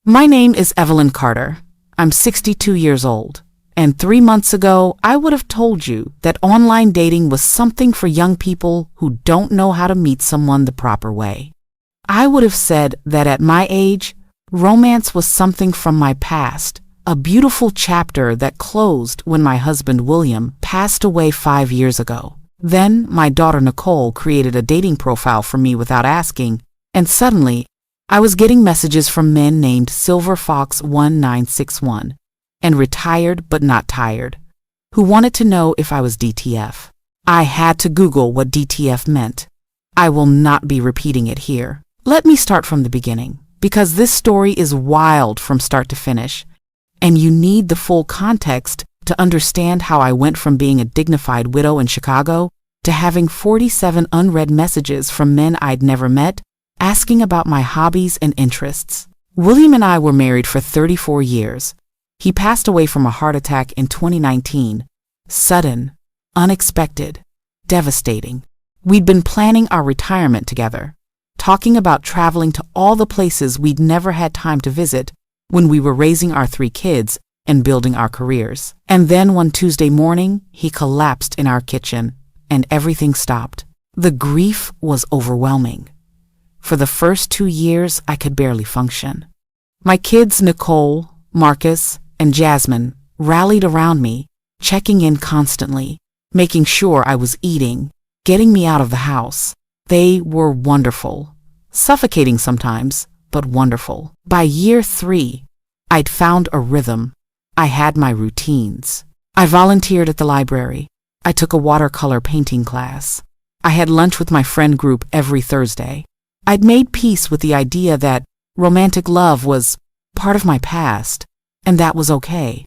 My name is Evelyn Carter. I'm 62 years old. And 3 months ago, I would have told you that online dating was something for young people who don't know how to meet someone the proper way. I would have said that at my age, romance was something from my past, a beautiful chapter that closed when my husband William passed away 5 years ago. Then my daughter Nicole created a dating profile for me without asking, and suddenly, I was getting messages from men named Silver Fox 1961 and Retired But Not Tired, who wanted to know if I was DTF. I had to Google what DTF meant. I will not be repeating it here. Let me start from the beginning, because this story is wild from start to finish, and you need the full context to understand how I went from being a dignified widow in Chicago to having 47 unread messages from men I'd never met asking about my hobbies and interests. William and I were married for 34 years. He passed away from a heart attack in 2019. Sudden, unexpected, devastating. We'd been planning our retirement together, talking about traveling to all the places we'd never had time to visit when we were raising our 3 kids and building our careers. And then one Tuesday morning, he collapsed in our kitchen, and everything stopped. The grief was overwhelming. For the first 2 years, I could barely function. My kids, Nicole, Marcus, and Jasmine, rallied around me, checking in constantly, making sure I was eating, getting me out of the house. They were wonderful. Suffocating sometimes, but wonderful. By year 3, I'd found a rhythm. I had my routines. I volunteered at the library. I took a watercolor painting class. I had lunch with my friend group every Thursday. I'd made peace with the idea that romantic love was part of my past, and that was okay.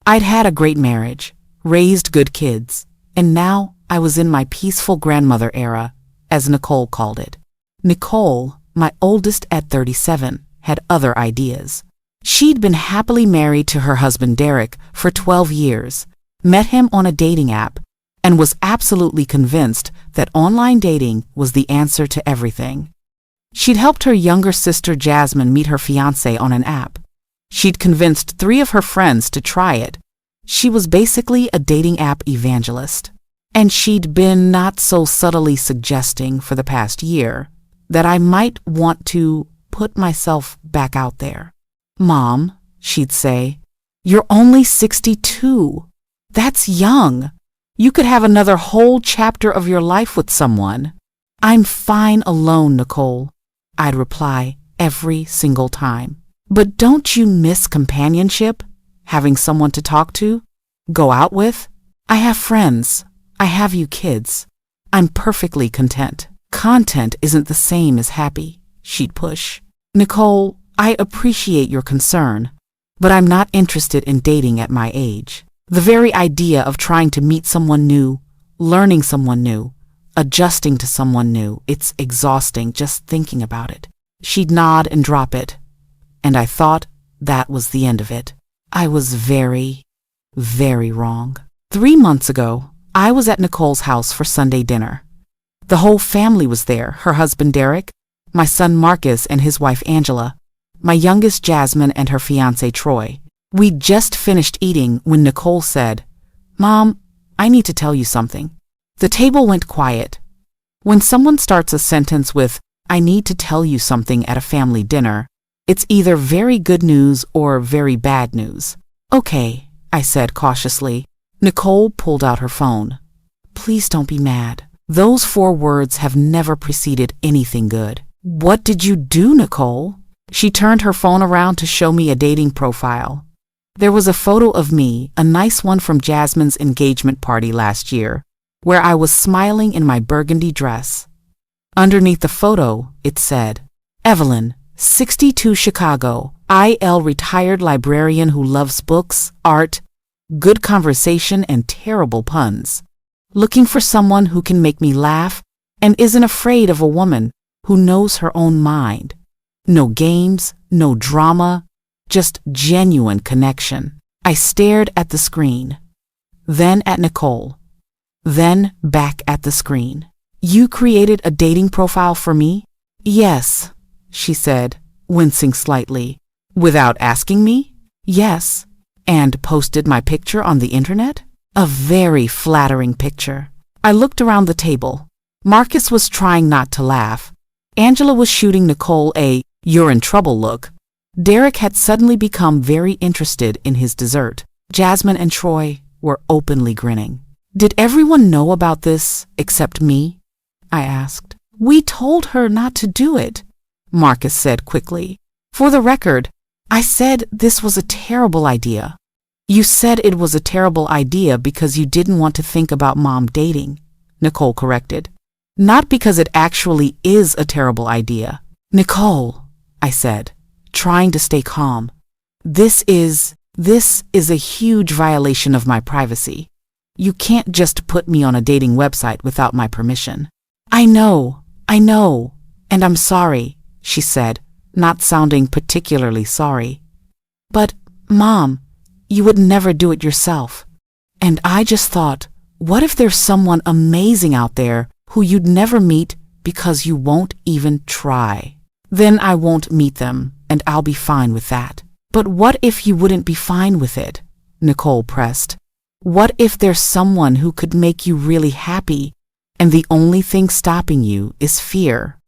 I'd had a great marriage, raised good kids, and now I was in my peaceful grandmother era, as Nicole called it. Nicole, my oldest at 37, had other ideas. She'd been happily married to her husband Derek for 12 years, met him on a dating app, and was absolutely convinced that online dating was the answer to everything. She'd helped her younger sister Jasmine meet her fiancé on an app. She'd convinced 3 of her friends to try it. She was basically a dating app evangelist. And she'd been not so subtly suggesting for the past year that I might want to put myself back out there. "Mom," she'd say, "you're only 62. That's young. You could have another whole chapter of your life with someone." "I'm fine alone, Nicole," I'd reply every single time. "But don't you miss companionship? Having someone to talk to? Go out with? I have friends. I have you kids. I'm perfectly content." "Content isn't the same as happy," she'd push. "Nicole, I appreciate your concern, but I'm not interested in dating at my age. The very idea of trying to meet someone new, learning someone new, adjusting to someone new, it's exhausting just thinking about it." She'd nod and drop it, and I thought that was the end of it. I was very, very wrong. 3 months ago, I was at Nicole's house for Sunday dinner. The whole family was there, her husband Derek, my son Marcus and his wife Angela, my youngest Jasmine and her fiancé Troy. We'd just finished eating when Nicole said, "Mom, I need to tell you something." The table went quiet. When someone starts a sentence with, "I need to tell you something" at a family dinner, it's either very good news or very bad news. "Okay," I said cautiously. Nicole pulled out her phone. "Please don't be mad." Those 4 words have never preceded anything good. "What did you do, Nicole?" She turned her phone around to show me a dating profile. There was a photo of me, a nice one from Jasmine's engagement party last year, where I was smiling in my burgundy dress. Underneath the photo, it said, "Evelyn, 62 Chicago, IL retired librarian who loves books, art, good conversation and terrible puns. Looking for someone who can make me laugh and isn't afraid of a woman who knows her own mind. No games, no drama, just genuine connection." I stared at the screen, then at Nicole, then back at the screen. "You created a dating profile for me?" "Yes," she said, wincing slightly. Without asking me? Yes. And posted my picture on the internet? A very flattering picture. I looked around the table. Marcus was trying not to laugh. Angela was shooting Nicole a "you're in trouble" look. Derek had suddenly become very interested in his dessert. Jasmine and Troy were openly grinning. Did everyone know about this except me? I asked. We told her not to do it, Marcus said quickly. For the record, I said this was a terrible idea. You said it was a terrible idea because you didn't want to think about Mom dating, Nicole corrected. Not because it actually is a terrible idea. Nicole, I said, trying to stay calm. This is a huge violation of my privacy. You can't just put me on a dating website without my permission. I know, and I'm sorry, she said, not sounding particularly sorry. But, Mom, you would never do it yourself. And I just thought, what if there's someone amazing out there who you'd never meet because you won't even try? Then I won't meet them, and I'll be fine with that. But what if you wouldn't be fine with it? Nicole pressed. What if there's someone who could make you really happy, and the only thing stopping you is fear?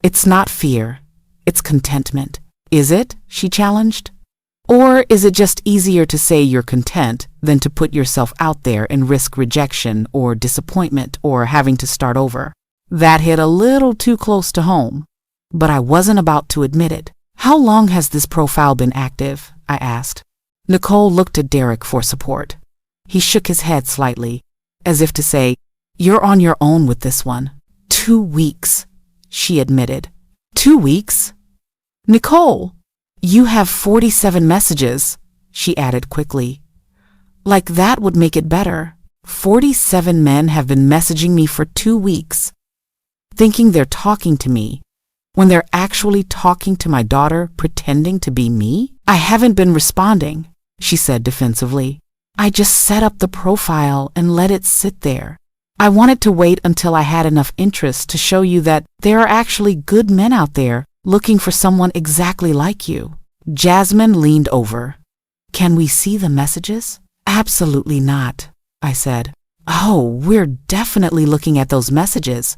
It's not fear, it's contentment. Is it? She challenged. Or is it just easier to say you're content than to put yourself out there and risk rejection or disappointment or having to start over? That hit a little too close to home, but I wasn't about to admit it. How long has this profile been active? I asked. Nicole looked at Derek for support. He shook his head slightly, as if to say, You're on your own with this one. 2 weeks, she admitted. 2 weeks? Nicole, you have 47 messages, she added quickly. Like that would make it better. 47 men have been messaging me for 2 weeks, thinking they're talking to me, when they're actually talking to my daughter pretending to be me? I haven't been responding, she said defensively. I just set up the profile and let it sit there. I wanted to wait until I had enough interest to show you that there are actually good men out there looking for someone exactly like you. Jasmine leaned over. Can we see the messages? Absolutely not, I said. Oh, we're definitely looking at those messages,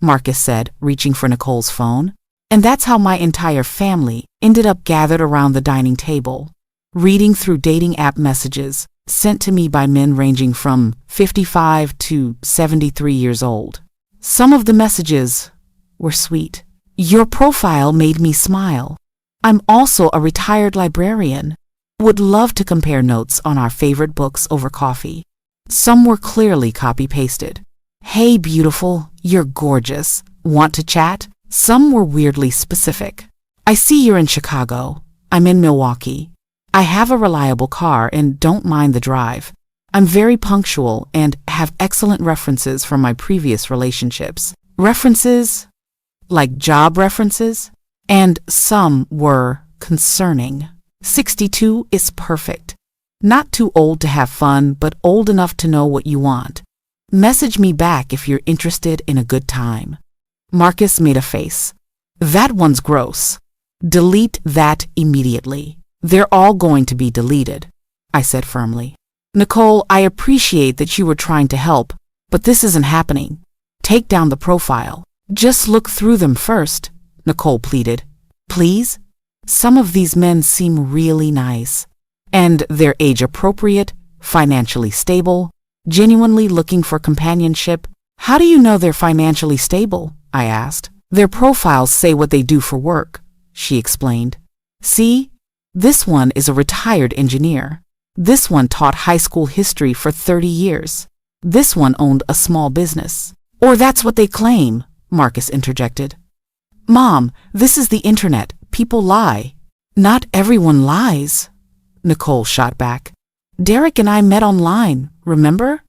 Marcus said, reaching for Nicole's phone. And that's how my entire family ended up gathered around the dining table, reading through dating app messages sent to me by men ranging from 55 to 73 years old. Some of the messages were sweet. Your profile made me smile. I'm also a retired librarian. Would love to compare notes on our favorite books over coffee. Some were clearly copy-pasted. Hey, beautiful, you're gorgeous. Want to chat? Some were weirdly specific. I see you're in Chicago. I'm in Milwaukee. I have a reliable car and don't mind the drive. I'm very punctual and have excellent references from my previous relationships. References? Like job references? And some were concerning. 62 is perfect. Not too old to have fun, but old enough to know what you want. Message me back if you're interested in a good time. Marcus made a face. That one's gross. Delete that immediately. They're all going to be deleted, I said firmly. Nicole, I appreciate that you were trying to help, but this isn't happening. Take down the profile. Just look through them first, Nicole pleaded. Please? Some of these men seem really nice. And they're age-appropriate, financially stable, genuinely looking for companionship. How do you know they're financially stable? I asked. Their profiles say what they do for work, she explained. See? This one is a retired engineer. This one taught high school history for 30 years. This one owned a small business. Or that's what they claim, Marcus interjected. Mom, this is the internet. People lie. Not everyone lies, Nicole shot back. Derek and I met online, remember?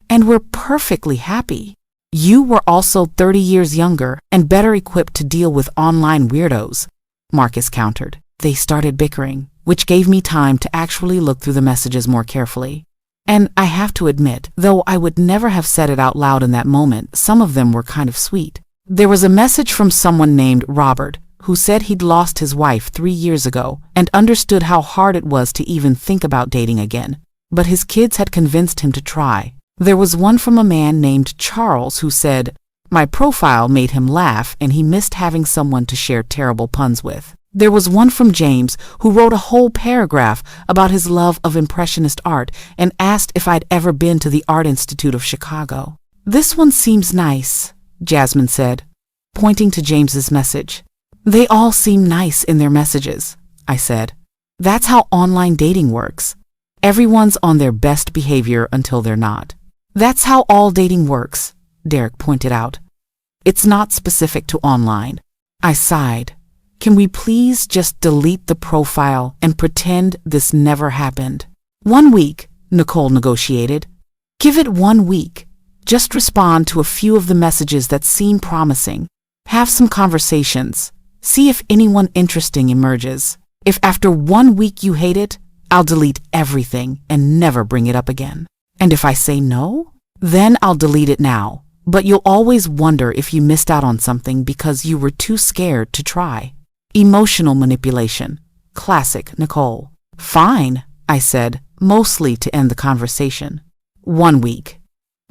And we're perfectly happy. You were also 30 years younger and better equipped to deal with online weirdos, Marcus countered. They started bickering, which gave me time to actually look through the messages more carefully. And I have to admit, though I would never have said it out loud in that moment, some of them were kind of sweet. There was a message from someone named Robert, who said he'd lost his wife 3 years ago and understood how hard it was to even think about dating again. But his kids had convinced him to try. There was one from a man named Charles who said, "My profile made him laugh and he missed having someone to share terrible puns with." There was one from James who wrote a whole paragraph about his love of Impressionist art and asked if I'd ever been to the Art Institute of Chicago. "This one seems nice," Jasmine said, pointing to James's message. "They all seem nice in their messages," I said. "That's how online dating works. Everyone's on their best behavior until they're not." "That's how all dating works," Derek pointed out. "It's not specific to online." I sighed. Can we please just delete the profile and pretend this never happened? "1 week, Nicole negotiated. "Give it 1 week. Just respond to a few of the messages that seem promising. Have some conversations. See if anyone interesting emerges. If after 1 week you hate it, I'll delete everything and never bring it up again. And if I say no, then I'll delete it now. But you'll always wonder if you missed out on something because you were too scared to try." Emotional manipulation. Classic Nicole. "Fine," I said, mostly to end the conversation. 1 week.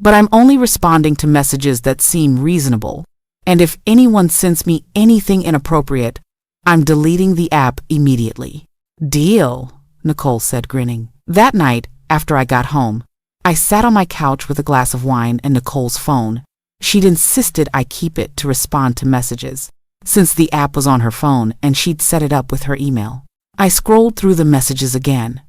But I'm only responding to messages that seem reasonable. And if anyone sends me anything inappropriate, I'm deleting the app immediately. "Deal," Nicole said, grinning. That night, after I got home, I sat on my couch with a glass of wine and Nicole's phone. She'd insisted I keep it to respond to messages, since the app was on her phone and she'd set it up with her email. I scrolled through the messages again,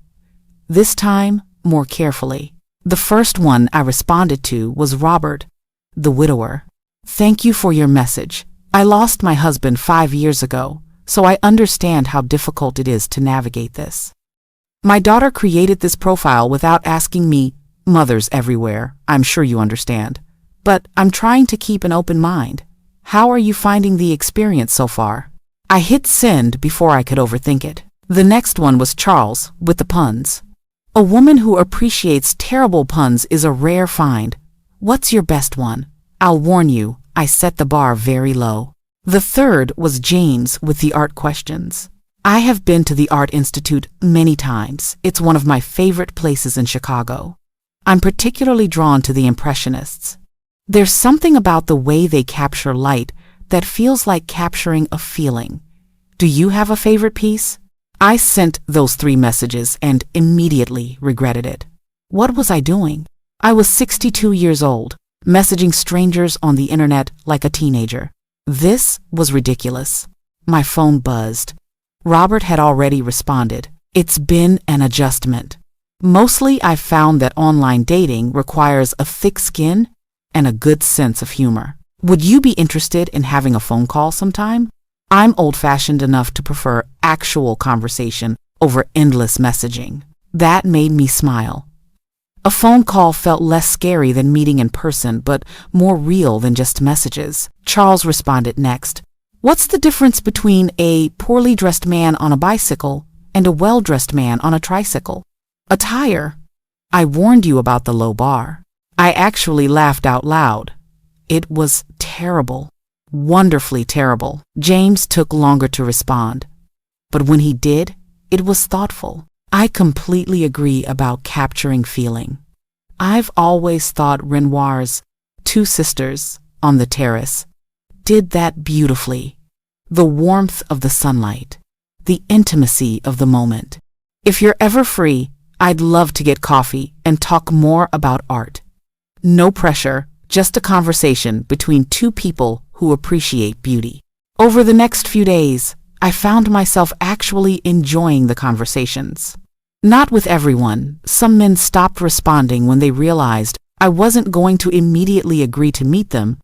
this time more carefully. The first one I responded to was Robert, the widower. "Thank you for your message. I lost my husband 5 years ago, so I understand how difficult it is to navigate this. My daughter created this profile without asking me. Mothers everywhere, I'm sure you understand. But I'm trying to keep an open mind. How are you finding the experience so far?" I hit send before I could overthink it. The next one was Charles, with the puns. "A woman who appreciates terrible puns is a rare find. What's your best one? I'll warn you, I set the bar very low." The third was James with the art questions. "I have been to the Art Institute many times. It's one of my favorite places in Chicago. I'm particularly drawn to the Impressionists. There's something about the way they capture light that feels like capturing a feeling. Do you have a favorite piece?" I sent those 3 messages and immediately regretted it. What was I doing? I was 62 years old, messaging strangers on the internet like a teenager. This was ridiculous. My phone buzzed. Robert had already responded. "It's been an adjustment. Mostly I've found that online dating requires a thick skin and a good sense of humor. Would you be interested in having a phone call sometime? I'm old-fashioned enough to prefer actual conversation over endless messaging." That made me smile. A phone call felt less scary than meeting in person, but more real than just messages. Charles responded next. "What's the difference between a poorly dressed man on a bicycle and a well-dressed man on a tricycle?" "A tire." "I warned you about the low bar." I actually laughed out loud. It was terrible. Wonderfully terrible. James took longer to respond. But when he did, it was thoughtful. I completely agree about capturing feeling. I've always thought Renoir's Two Sisters on the Terrace did that beautifully. The warmth of the sunlight, the intimacy of the moment. If you're ever free, I'd love to get coffee and talk more about art. No pressure, just a conversation between 2 people who appreciate beauty. Over the next few days, I found myself actually enjoying the conversations. Not with everyone. Some men stopped responding when they realized I wasn't going to immediately agree to meet them,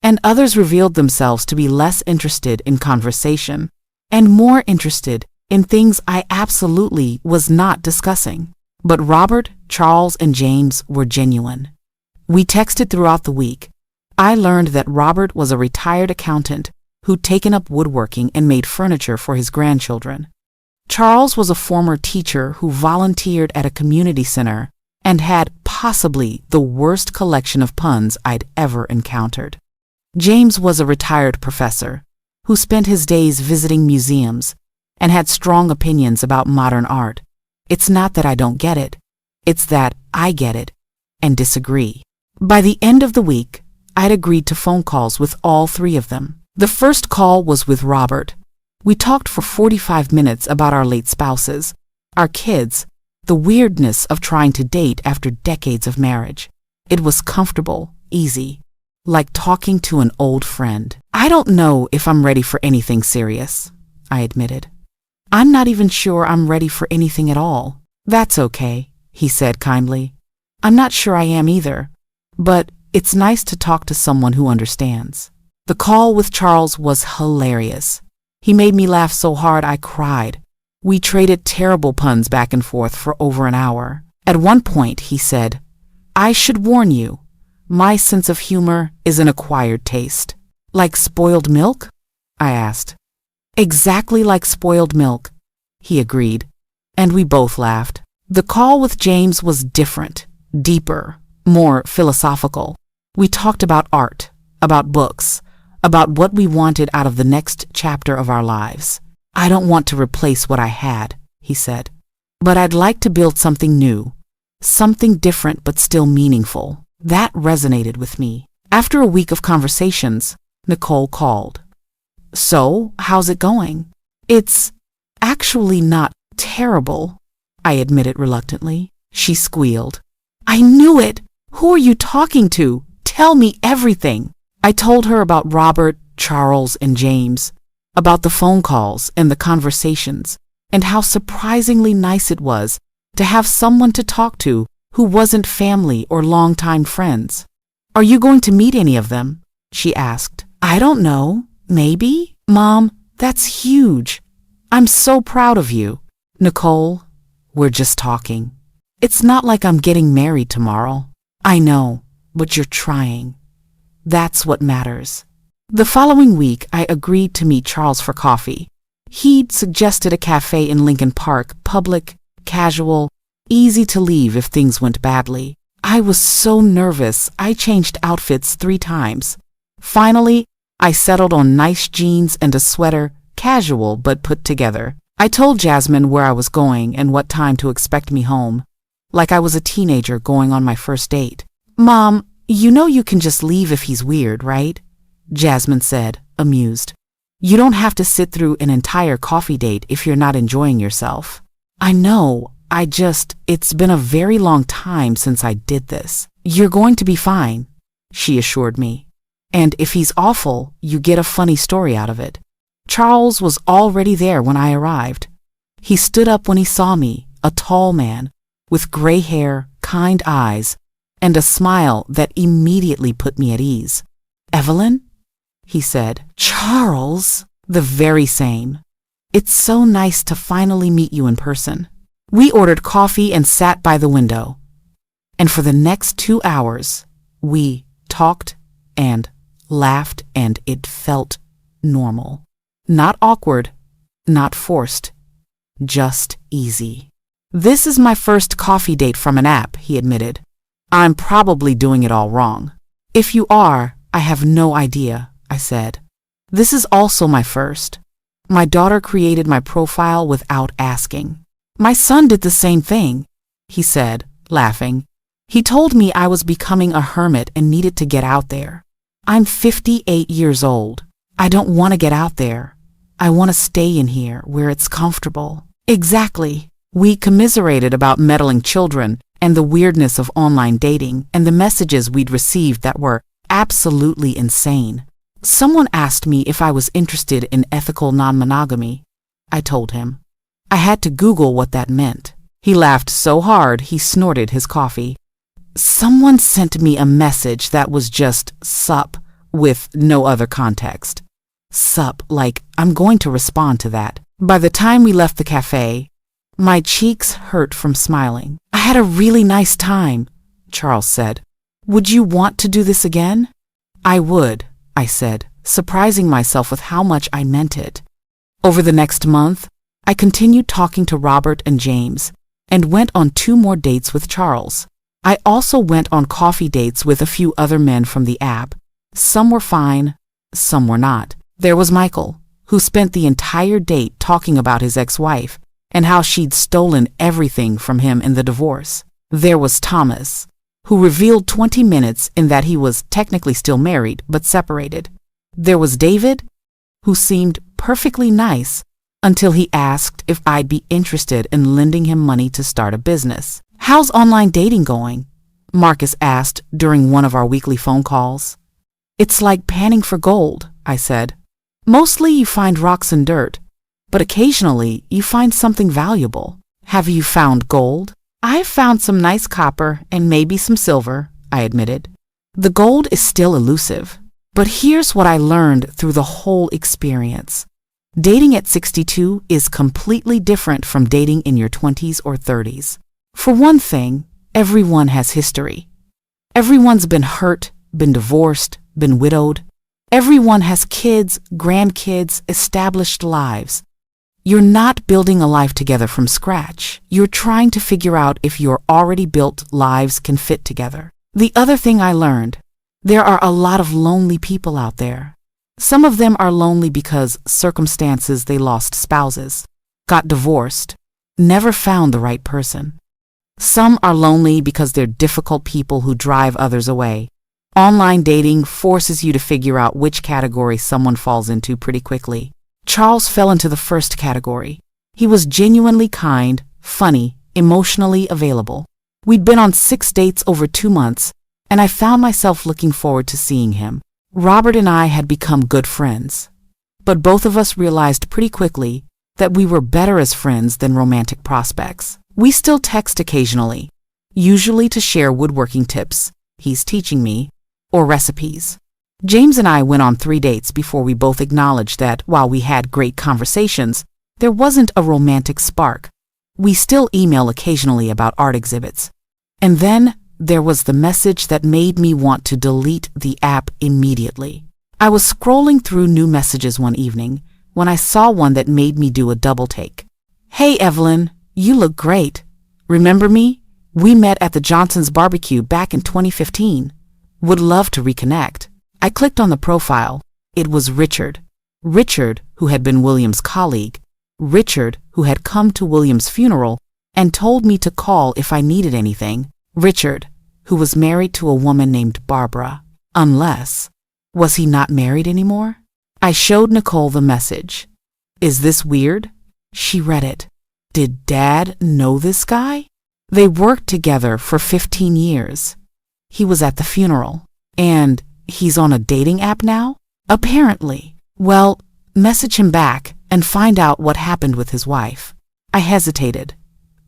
and others revealed themselves to be less interested in conversation and more interested in things I absolutely was not discussing. But Robert, Charles, and James were genuine. We texted throughout the week. I learned that Robert was a retired accountant who'd taken up woodworking and made furniture for his grandchildren. Charles was a former teacher who volunteered at a community center and had possibly the worst collection of puns I'd ever encountered. James was a retired professor, who spent his days visiting museums and had strong opinions about modern art. It's not that I don't get it. It's that I get it and disagree. By the end of the week, I'd agreed to phone calls with all three of them. The first call was with Robert. We talked for 45 minutes about our late spouses, our kids, the weirdness of trying to date after decades of marriage. It was comfortable, easy, like talking to an old friend. I don't know if I'm ready for anything serious, I admitted. I'm not even sure I'm ready for anything at all. That's okay, he said kindly. I'm not sure I am either, but it's nice to talk to someone who understands. The call with Charles was hilarious. He made me laugh so hard I cried. We traded terrible puns back and forth for over an hour. At one point, he said, "I should warn you, my sense of humor is an acquired taste." Like spoiled milk? I asked. Exactly like spoiled milk, he agreed, and we both laughed. The call with James was different, deeper, more philosophical. We talked about art, about books, about what we wanted out of the next chapter of our lives. I don't want to replace what I had, he said, but I'd like to build something new, something different but still meaningful. That resonated with me. After a week of conversations, Nicole called. "So, how's it going?" "It's actually not terrible," I admitted reluctantly. She squealed. "I knew it! Who are you talking to? Tell me everything." I told her about Robert, Charles, and James, about the phone calls and the conversations, and how surprisingly nice it was to have someone to talk to who wasn't family or longtime friends. "Are you going to meet any of them?" she asked. "I don't know. Maybe?" "Mom, that's huge. I'm so proud of you." "Nicole, we're just talking. It's not like I'm getting married tomorrow." "I know, but you're trying. That's what matters." The following week, I agreed to meet Charles for coffee. He'd suggested a cafe in Lincoln Park, public, casual, easy to leave if things went badly. I was so nervous, I changed outfits 3 times. Finally, I settled on nice jeans and a sweater, casual but put together. I told Jasmine where I was going and what time to expect me home, like I was a teenager going on my first date. "Mom, you know you can just leave if he's weird, right?" Jasmine said, amused. "You don't have to sit through an entire coffee date if you're not enjoying yourself." "I know, it's been a very long time since I did this." "You're going to be fine," she assured me. "And if he's awful, you get a funny story out of it." Charles was already there when I arrived. He stood up when he saw me, a tall man, with gray hair, kind eyes, and a smile that immediately put me at ease. "Evelyn?" he said. "Charles?" "The very same. It's so nice to finally meet you in person." We ordered coffee and sat by the window. And for the next 2 hours, we talked and laughed, and it felt normal. Not awkward, not forced, just easy. "This is my first coffee date from an app," he admitted. "I'm probably doing it all wrong." "If you are, I have no idea," I said. "This is also my first. My daughter created my profile without asking." "My son did the same thing," he said, laughing. "He told me I was becoming a hermit and needed to get out there. I'm 58 years old. I don't want to get out there. I want to stay in here where it's comfortable." Exactly. We commiserated about meddling children and the weirdness of online dating and the messages we'd received that were absolutely insane. Someone asked me if I was interested in ethical non-monogamy. I told him. I had to Google what that meant. He laughed so hard he snorted his coffee. Someone sent me a message that was just sup with no other context. Sup, like I'm going to respond to that. By the time we left the cafe, my cheeks hurt from smiling. "I had a really nice time," Charles said. "Would you want to do this again?" "I would," I said, surprising myself with how much I meant it. Over the next month, I continued talking to Robert and James and went on 2 more dates with Charles. I also went on coffee dates with a few other men from the app. Some were fine, some were not. There was Michael, who spent the entire date talking about his ex-wife and how she'd stolen everything from him in the divorce. There was Thomas, who revealed 20 minutes in that he was technically still married but separated. There was David, who seemed perfectly nice until he asked if I'd be interested in lending him money to start a business. "How's online dating going?" Marcus asked during one of our weekly phone calls. "It's like panning for gold," I said. "Mostly you find rocks and dirt, but occasionally you find something valuable." "Have you found gold?" "I've found some nice copper and maybe some silver," I admitted. "The gold is still elusive. But here's what I learned through the whole experience. Dating at 62 is completely different from dating in your 20s or 30s. For one thing, everyone has history. Everyone's been hurt, been divorced, been widowed. Everyone has kids, grandkids, established lives. You're not building a life together from scratch. You're trying to figure out if your already built lives can fit together. The other thing I learned, there are a lot of lonely people out there. Some of them are lonely because circumstances they lost spouses, got divorced, never found the right person. Some are lonely because they're difficult people who drive others away. Online dating forces you to figure out which category someone falls into pretty quickly. Charles fell into the first category. He was genuinely kind, funny, emotionally available. We'd been on 6 dates over 2 months, and I found myself looking forward to seeing him. Robert and I had become good friends, but both of us realized pretty quickly that we were better as friends than romantic prospects. We still text occasionally, usually to share woodworking tips he's teaching me, or recipes. James and I went on 3 dates before we both acknowledged that while we had great conversations, there wasn't a romantic spark. We still email occasionally about art exhibits. And then there was the message that made me want to delete the app immediately. I was scrolling through new messages one evening when I saw one that made me do a double take. "Hey Evelyn, you look great. Remember me? We met at the Johnson's barbecue back in 2015. Would love to reconnect." I clicked on the profile. It was Richard. Richard, who had been William's colleague. Richard, who had come to William's funeral and told me to call if I needed anything. Richard, who was married to a woman named Barbara. Unless, was he not married anymore? I showed Nicole the message. "Is this weird?" She read it. Did Dad know this guy? They worked together for 15 years. He was at the funeral. And he's on a dating app now? Apparently. Well, message him back and find out what happened with his wife. I hesitated,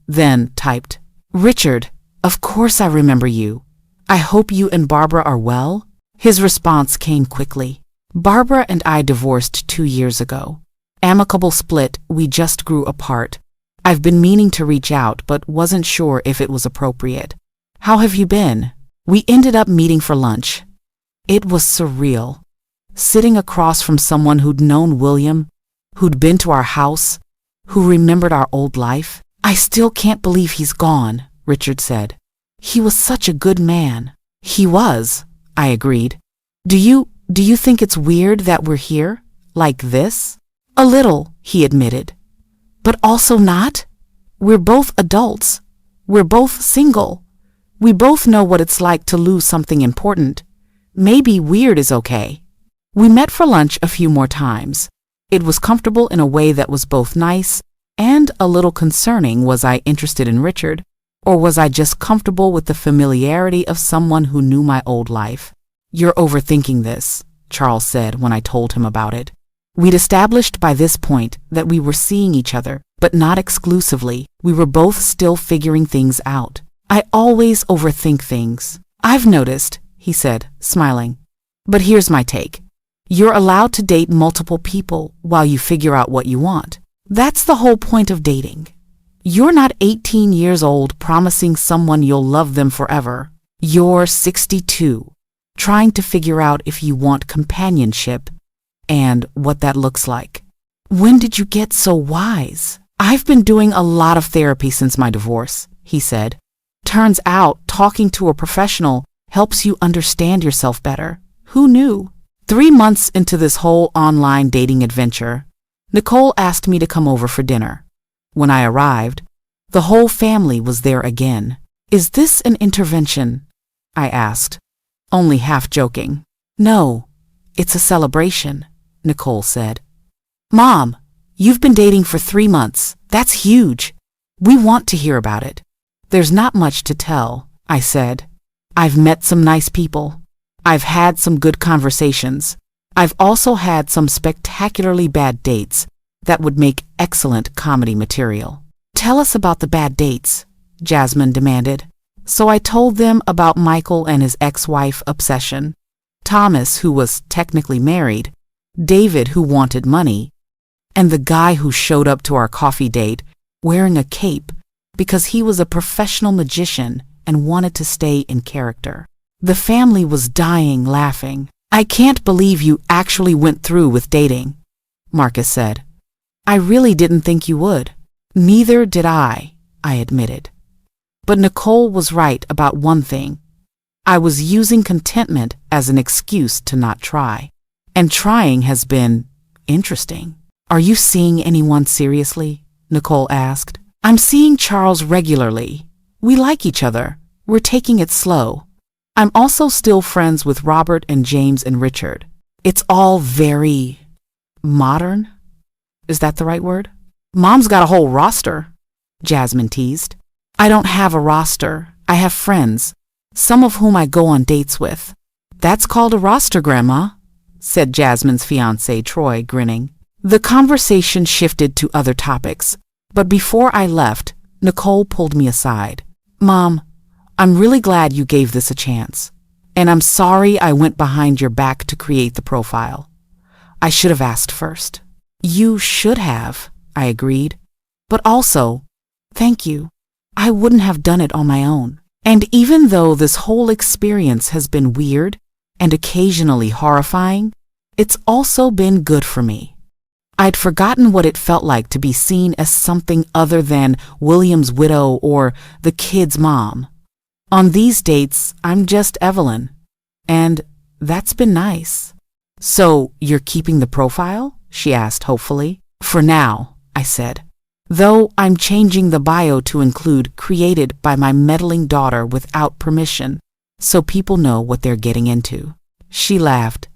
then typed, "Richard, of course I remember you. I hope you and Barbara are well." His response came quickly. "Barbara and I divorced 2 years ago. Amicable split, we just grew apart. I've been meaning to reach out but wasn't sure if it was appropriate. How have you been?" We ended up meeting for lunch. It was surreal. Sitting across from someone who'd known William, who'd been to our house, who remembered our old life. "I still can't believe he's gone," Richard said. "He was such a good man." "He was," I agreed. Do you think it's weird that we're here? Like this?" "A little," he admitted. "But also not. We're both adults. We're both single. We both know what it's like to lose something important. Maybe weird is okay." We met for lunch a few more times. It was comfortable in a way that was both nice and a little concerning. Was I interested in Richard, or was I just comfortable with the familiarity of someone who knew my old life? "You're overthinking this," Charles said when I told him about it. We'd established by this point that we were seeing each other, but not exclusively. We were both still figuring things out. "I always overthink things. I've noticed," he said, smiling. "But here's my take. You're allowed to date multiple people while you figure out what you want. That's the whole point of dating. You're not 18 years old promising someone you'll love them forever. You're 62, trying to figure out if you want companionship and what that looks like." "When did you get so wise?" "I've been doing a lot of therapy since my divorce," he said. "Turns out talking to a professional helps you understand yourself better. Who knew?" 3 months into this whole online dating adventure, Nicole asked me to come over for dinner. When I arrived, the whole family was there again. "Is this an intervention?" I asked, only half joking. "No, it's a celebration," Nicole said. "Mom, you've been dating for 3 months. That's huge. We want to hear about it." "There's not much to tell," I said. "I've met some nice people. I've had some good conversations. I've also had some spectacularly bad dates that would make excellent comedy material." "Tell us about the bad dates," Jasmine demanded. So I told them about Michael and his ex-wife obsession, Thomas, who was technically married, David, who wanted money, and the guy who showed up to our coffee date wearing a cape because he was a professional magician and wanted to stay in character. The family was dying laughing. "I can't believe you actually went through with dating," Marcus said. "I really didn't think you would." "Neither did I admitted. But Nicole was right about one thing. I was using contentment as an excuse to not try. And trying has been interesting. "Are you seeing anyone seriously?" Nicole asked. "I'm seeing Charles regularly. We like each other. We're taking it slow. I'm also still friends with Robert and James and Richard. It's all very modern. Is that the right word?" "Mom's got a whole roster," Jasmine teased. "I don't have a roster. I have friends, some of whom I go on dates with." "That's called a roster, Grandma," said Jasmine's fiancé, Troy, grinning. The conversation shifted to other topics, but before I left, Nicole pulled me aside. "Mom, I'm really glad you gave this a chance, and I'm sorry I went behind your back to create the profile. I should have asked first." "You should have," I agreed. "But also, thank you. I wouldn't have done it on my own." And even though this whole experience has been weird and occasionally horrifying, it's also been good for me. I'd forgotten what it felt like to be seen as something other than William's widow or the kid's mom. On these dates, I'm just Evelyn, and that's been nice. "So you're keeping the profile?" she asked hopefully. "For now," I said. "Though I'm changing the bio to include created by my meddling daughter without permission, so people know what they're getting into." She laughed.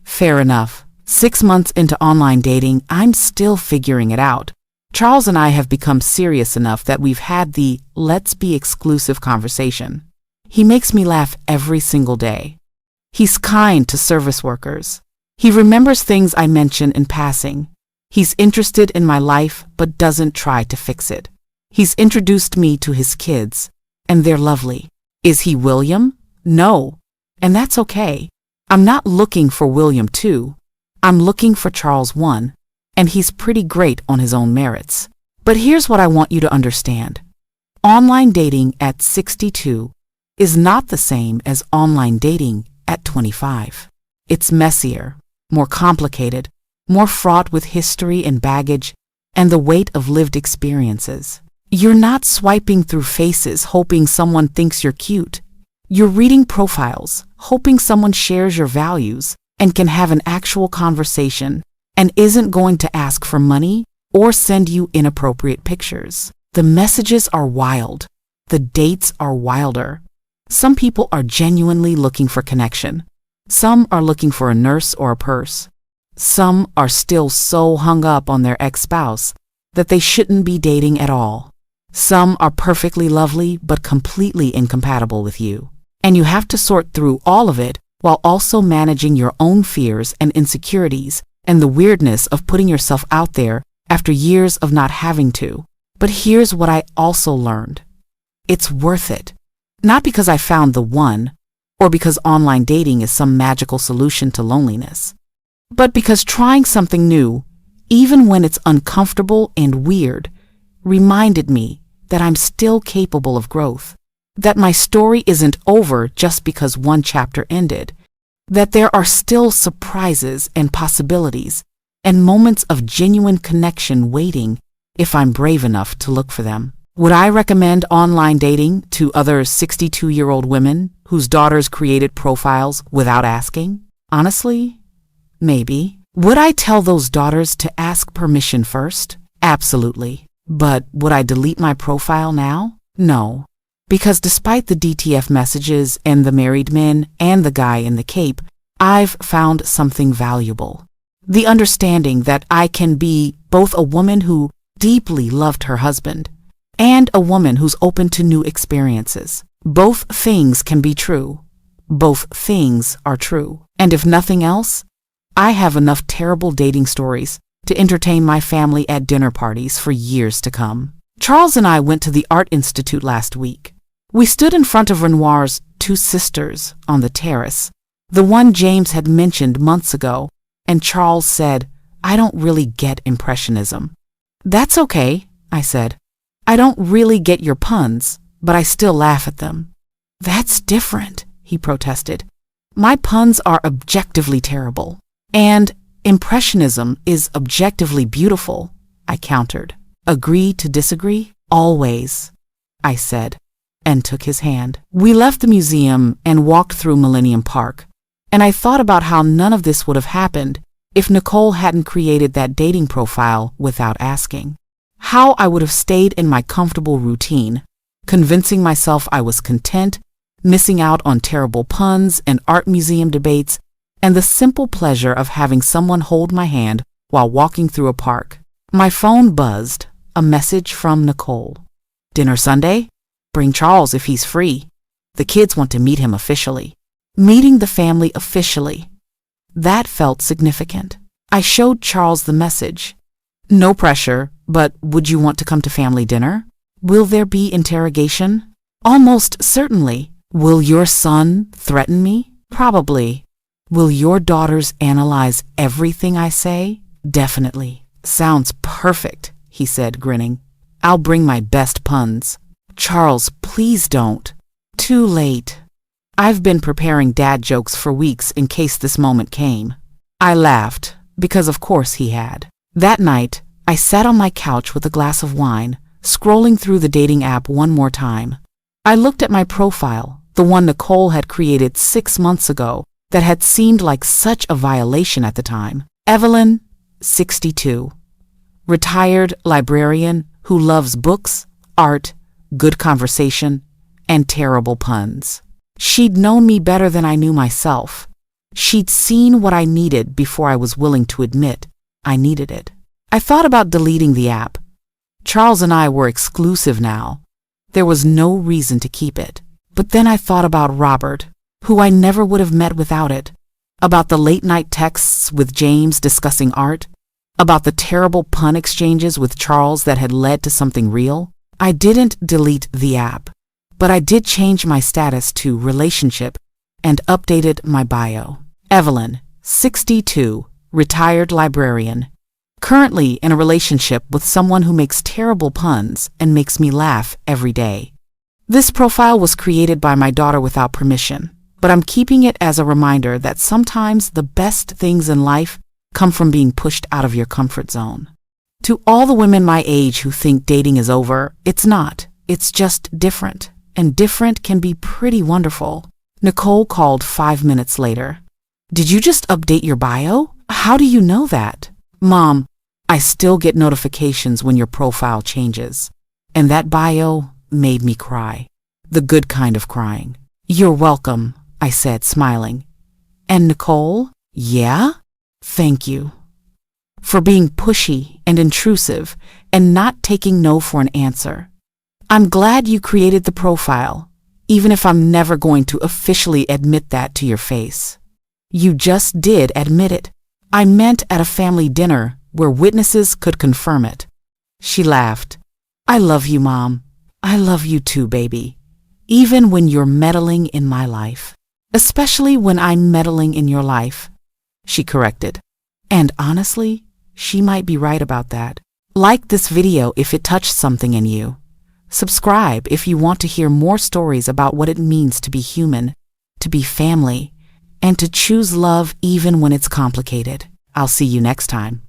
"Fair enough. 6 months into online dating, I'm still figuring it out. Charles and I have become serious enough that we've had the let's be exclusive conversation. He makes me laugh every single day. He's kind to service workers. He remembers things I mention in passing. He's interested in my life but doesn't try to fix it. He's introduced me to his kids, and they're lovely. Is he William? No, and that's okay. I'm not looking for William 2. I'm looking for Charles 1, and he's pretty great on his own merits. But here's what I want you to understand. Online dating at 62 is not the same as online dating at 25. It's messier, more complicated, more fraught with history and baggage and the weight of lived experiences. You're not swiping through faces hoping someone thinks you're cute. You're reading profiles, hoping someone shares your values and can have an actual conversation and isn't going to ask for money or send you inappropriate pictures. The messages are wild. The dates are wilder. Some people are genuinely looking for connection. Some are looking for a nurse or a purse. Some are still so hung up on their ex-spouse that they shouldn't be dating at all. Some are perfectly lovely but completely incompatible with you. And you have to sort through all of it while also managing your own fears and insecurities and the weirdness of putting yourself out there after years of not having to. But here's what I also learned. It's worth it. Not because I found the one, or because online dating is some magical solution to loneliness, but because trying something new, even when it's uncomfortable and weird, reminded me that I'm still capable of growth, that my story isn't over just because one chapter ended, that there are still surprises and possibilities and moments of genuine connection waiting if I'm brave enough to look for them. Would I recommend online dating to other 62-year-old women whose daughters created profiles without asking? Honestly, Maybe. Would I tell those daughters to ask permission first? Absolutely. But would I delete my profile now? No. Because despite the DTF messages and the married men and the guy in the cape, I've found something valuable. The understanding that I can be both a woman who deeply loved her husband and a woman who's open to new experiences. Both things can be true. Both things are true. And if nothing else, I have enough terrible dating stories to entertain my family at dinner parties for years to come. Charles and I went to the Art Institute last week. We stood in front of Renoir's Two Sisters on the terrace, the one James had mentioned months ago, and Charles said, "I don't really get Impressionism." "That's okay," I said. "I don't really get your puns, but I still laugh at them." "That's different," he protested. "My puns are objectively terrible, and Impressionism is objectively beautiful," I countered. "Agree to disagree? Always," I said, and took his hand. We left the museum and walked through Millennium Park, and I thought about how none of this would have happened if Nicole hadn't created that dating profile without asking. How I would have stayed in my comfortable routine, convincing myself I was content, missing out on terrible puns and art museum debates, and the simple pleasure of having someone hold my hand while walking through a park. My phone buzzed, a message from Nicole. "Dinner Sunday? Bring Charles if he's free. The kids want to meet him officially." Meeting the family officially. That felt significant. I showed Charles the message. "No pressure, but would you want to come to family dinner? Will there be interrogation?" "Almost certainly." "Will your son threaten me?" "Probably." "Will your daughters analyze everything I say?" "Definitely." "Sounds perfect," he said, grinning. "I'll bring my best puns." "Charles, please don't." "Too late." I've been preparing dad jokes for weeks in case this moment came. I laughed, because of course he had. That night, I sat on my couch with a glass of wine, scrolling through the dating app one more time. I looked at my profile, the one Nicole had created 6 months ago, that had seemed like such a violation at the time. Evelyn, 62. Retired librarian who loves books, art, good conversation, and terrible puns. She'd known me better than I knew myself. She'd seen what I needed before I was willing to admit I needed it. I thought about deleting the app. Charles and I were exclusive now. There was no reason to keep it. But then I thought about Robert, who I never would have met without it, about the late-night texts with James discussing art, about the terrible pun exchanges with Charles that had led to something real. I didn't delete the app, but I did change my status to relationship and updated my bio. Evelyn, 62, retired librarian, currently in a relationship with someone who makes terrible puns and makes me laugh every day. This profile was created by my daughter without permission, but I'm keeping it as a reminder that sometimes the best things in life come from being pushed out of your comfort zone. To all the women my age who think dating is over, it's not. It's just different, and different can be pretty wonderful. Nicole called 5 minutes later. "Did you just update your bio? How do you know that?" "Mom, I still get notifications when your profile changes, and that bio made me cry. The good kind of crying." "You're welcome," I said, smiling. "And Nicole?" "Yeah? Thank you for being pushy and intrusive and not taking no for an answer. I'm glad you created the profile, even if I'm never going to officially admit that to your face." "You just did admit it. I meant at a family dinner where witnesses could confirm it." She laughed. "I love you, Mom. I love you too, baby. Even when you're meddling in my life. Especially when I'm meddling in your life," she corrected. And honestly, she might be right about that. Like this video if it touched something in you. Subscribe if you want to hear more stories about what it means to be human, to be family, and to choose love even when it's complicated. I'll see you next time.